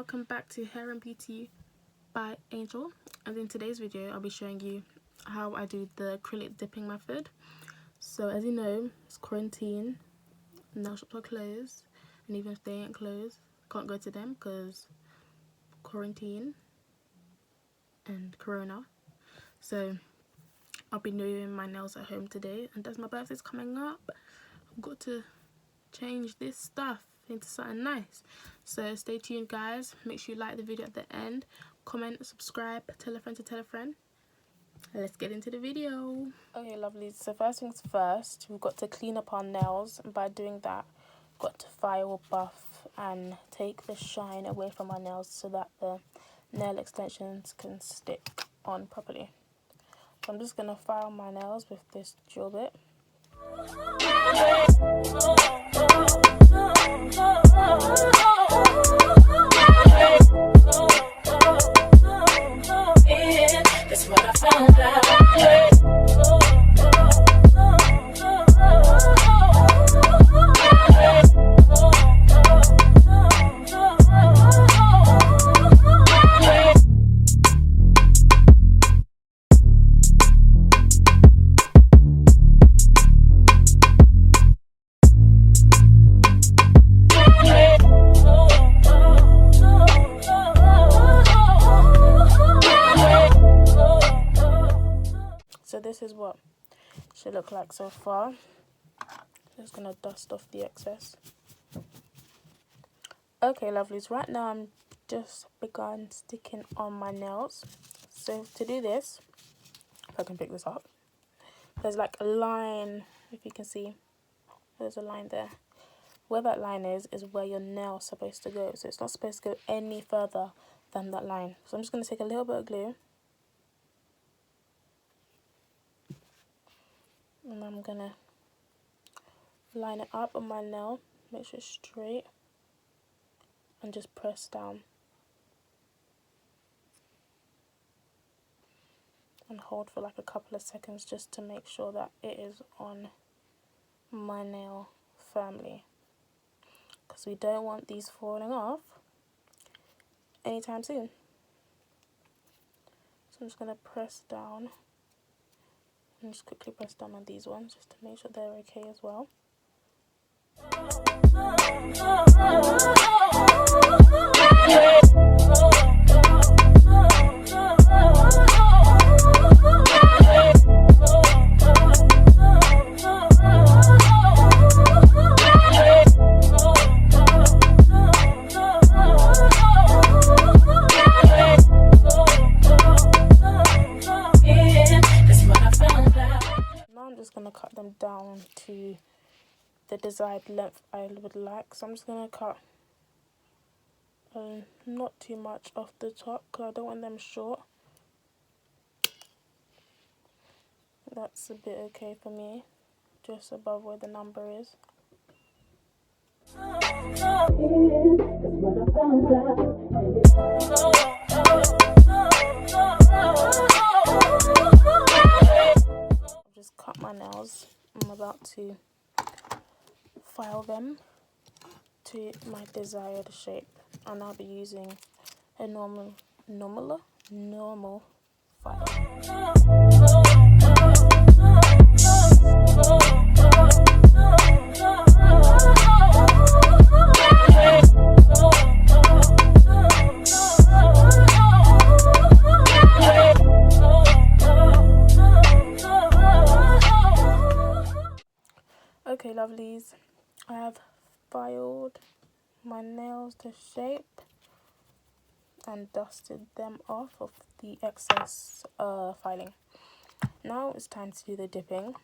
welcome back to Hair and Beauty by Angel, and in today's video I'll be showing you how I do the acrylic dipping method. So as you know, it's quarantine, nail shops are closed, and even if they ain't closed, can't go to them because quarantine and corona. So I'll be doing my nails at home today, and as my birthday's coming up, I've got to change this stuff into something nice. So stay tuned guys, make sure you like the video at the end, comment, subscribe, tell a friend to tell a friend. Let's get into the video. Okay lovely, so first things first, we've got to clean up our nails, and by doing that we've got to file, buff and take the shine away from our nails so that the nail extensions can stick on properly. So I'm just going to file my nails with this drill bit. That's what I found out. So this is what it should look like so far. Just gonna dust off the excess. Okay lovelies, right now I'm just begun sticking on my nails. So to do this, if I can pick this up, there's like a line, if you can see, there's a line there. Where that line is where your nail's supposed to go. So it's not supposed to go any further than that line. So I'm just gonna take a little bit of glue, and I'm gonna line it up on my nail, make sure it's straight, and just press down and hold for like a couple of seconds just to make sure that it is on my nail firmly, because we don't want these falling off anytime soon. So I'm just gonna press down and just quickly press down on these ones just to make sure they're okay as well. Going to cut them down to the desired length I would like. So I'm just going to cut not too much off the top because I don't want them short. That's a bit okay for me, just above where the number is. Cut my nails. I'm about to file them to my desired shape, and I'll be using a normal file. Okay lovelies, I have filed my nails to shape and dusted them off of the excess filing. Now it's time to do the dipping.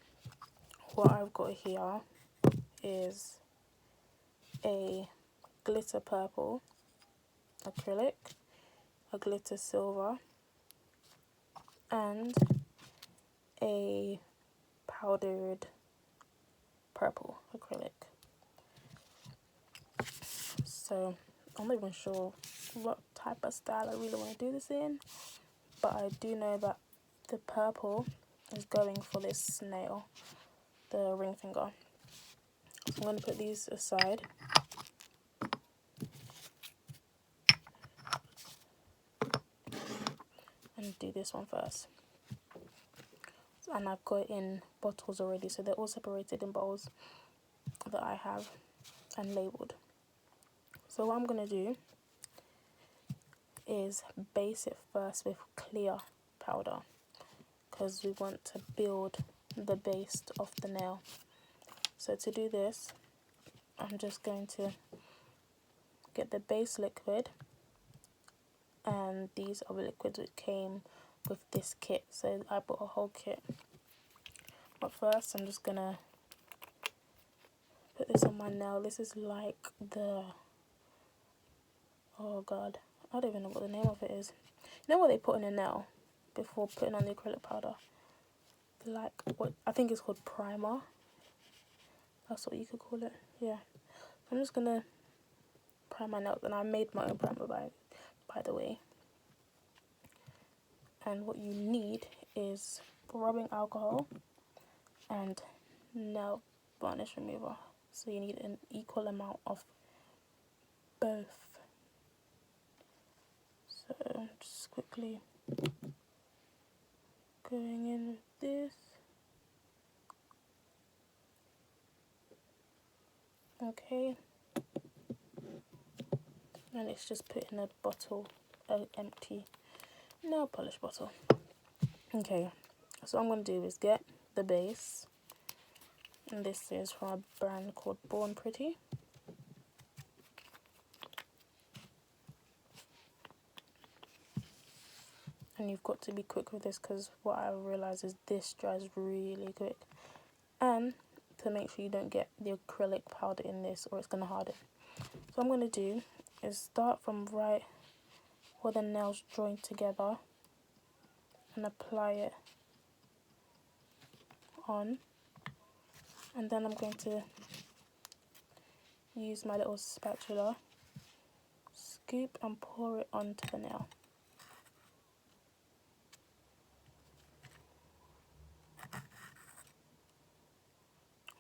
What I've got here is a glitter purple acrylic, a glitter silver, and a powdered purple acrylic. So I'm not even sure what type of style I really want to do this in, but I do know that the purple is going for this snail, the ring finger. So I'm going to put these aside and do this one first. And I've got it in bottles already, so they're all separated in bottles that I have and labelled. So what I'm going to do is base it first with clear powder, because we want to build the base of the nail. So to do this, I'm just going to get the base liquid, and these are the liquids that came with this kit, so I bought a whole kit. But first I'm just gonna put this on my nail. This is like the, oh god, I don't even know what the name of it is. You know what they put in a nail before putting on the acrylic powder? Like, what I think it's called primer. That's what you could call it. Yeah. I'm just gonna prime my nails, and I made my own primer by the way. And what you need is rubbing alcohol and nail varnish remover. So you need an equal amount of both. So just quickly going in with this. Okay. And it's just put in a bottle, an empty nail polish bottle. Okay, so what I'm going to do is get the base, and this is from a brand called Born Pretty. And you've got to be quick with this, because what I realised is this dries really quick. And to make sure you don't get the acrylic powder in this, or it's going to harden. So what I'm going to do is start from right where the nails join together and apply it on, and then I'm going to use my little spatula, scoop and pour it onto the nail.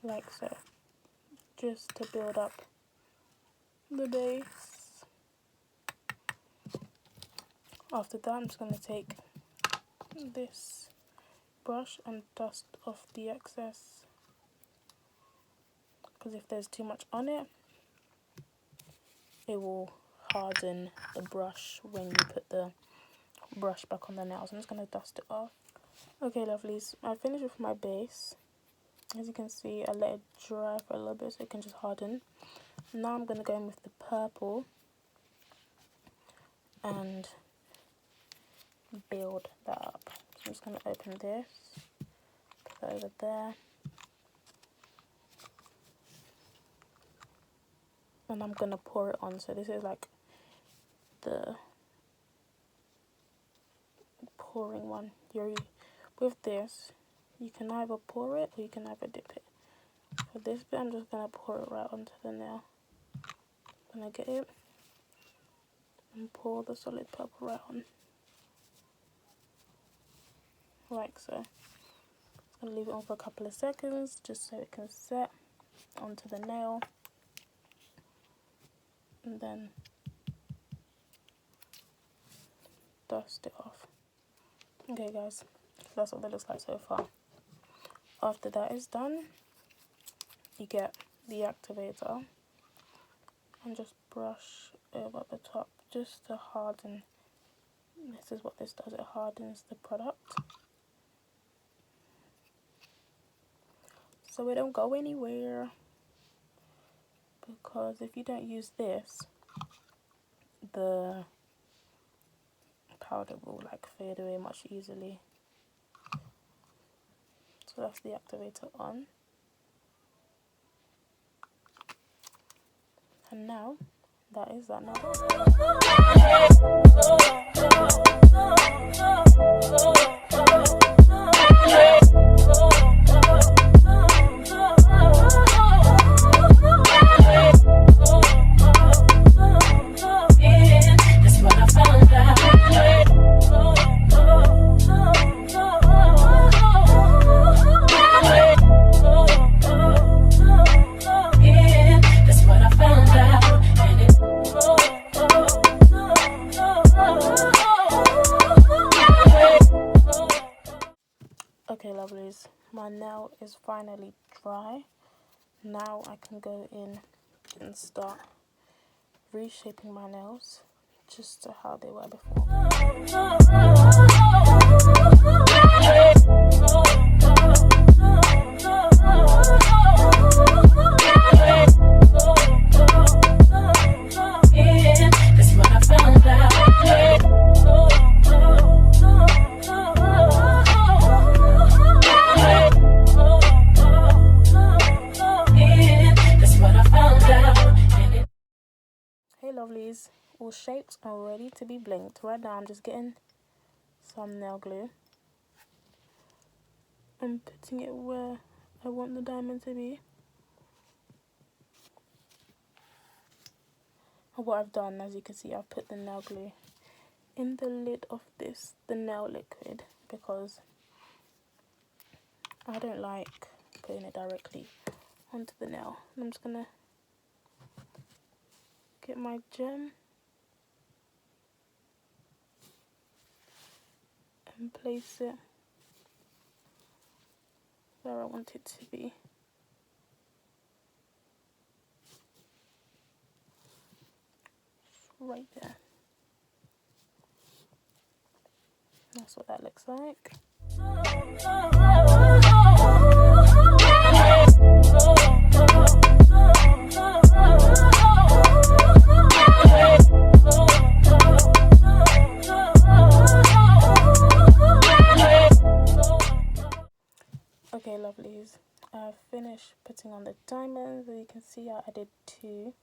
Like so, just to build up the base. After that, I'm just going to take this brush and dust off the excess, because if there's too much on it, it will harden the brush when you put the brush back on the nails. I'm just going to dust it off. Okay, lovelies, I finished with my base. As you can see, I let it dry for a little bit so it can just harden. Now I'm going to go in with the purple and build that up. So I'm just going to open this, put that over there, and I'm going to pour it on. So this is like the pouring one. With this, you can either pour it or you can either dip it. For this bit, I'm just going to pour it right onto the nail. I'm going to get it and pour the solid purple right on. Like so. I'm going to leave it on for a couple of seconds just so it can set onto the nail. And then dust it off. Okay guys, that's what that looks like so far. After that is done, you get the activator and just brush over the top just to harden. This is what this does, it hardens the product so it don't go anywhere, because if you don't use this, the powder will like fade away much easily. So that's the activator on. And now, that is that now. is finally dry. Now I can go in and start reshaping my nails just to how they were before. Hey lovelies, all shaped and ready to be blinked. Right now I'm just getting some nail glue and putting it where I want the diamond to be. And what I've done, as you can see, I've put the nail glue in the lid of the nail liquid, because I don't like putting it directly onto the nail. And I'm just gonna get my gem and place it where I want it to be. Right there. That's what that looks like. Okay lovelies, I've finished putting on the diamonds. As you can see, I added 2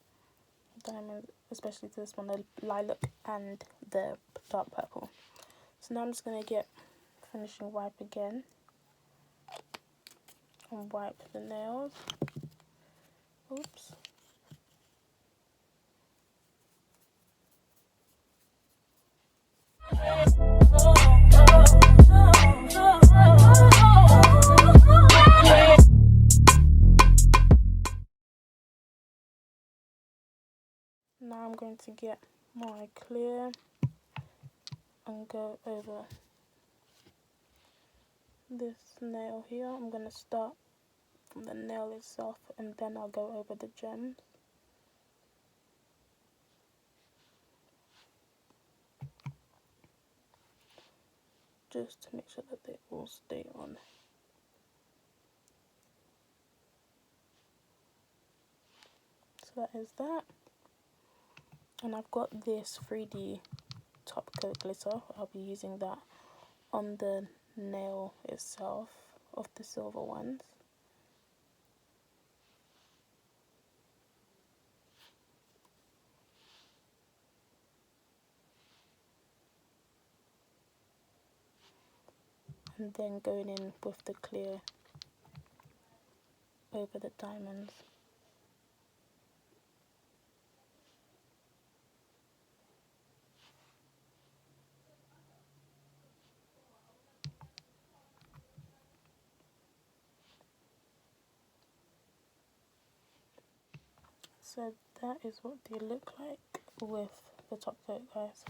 diamonds, especially to this one, the lilac and the dark purple. So now I'm just going to get finishing wipe again and wipe the nails. Oops. Now I'm going to get my clear and go over this nail here. I'm going to start from the nail itself and then I'll go over the gems. Just to make sure that they all stay on. So that is that. And I've got this 3D top coat glitter. I'll be using that on the nail itself of the silver ones. And then going in with the clear over the diamonds. So that is what they look like with the top coat, guys.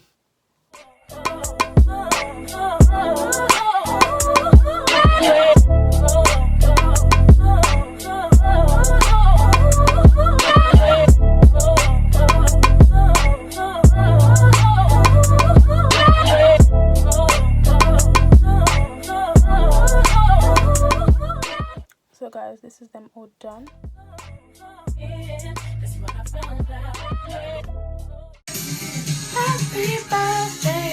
So guys, this is them all done. Happy birthday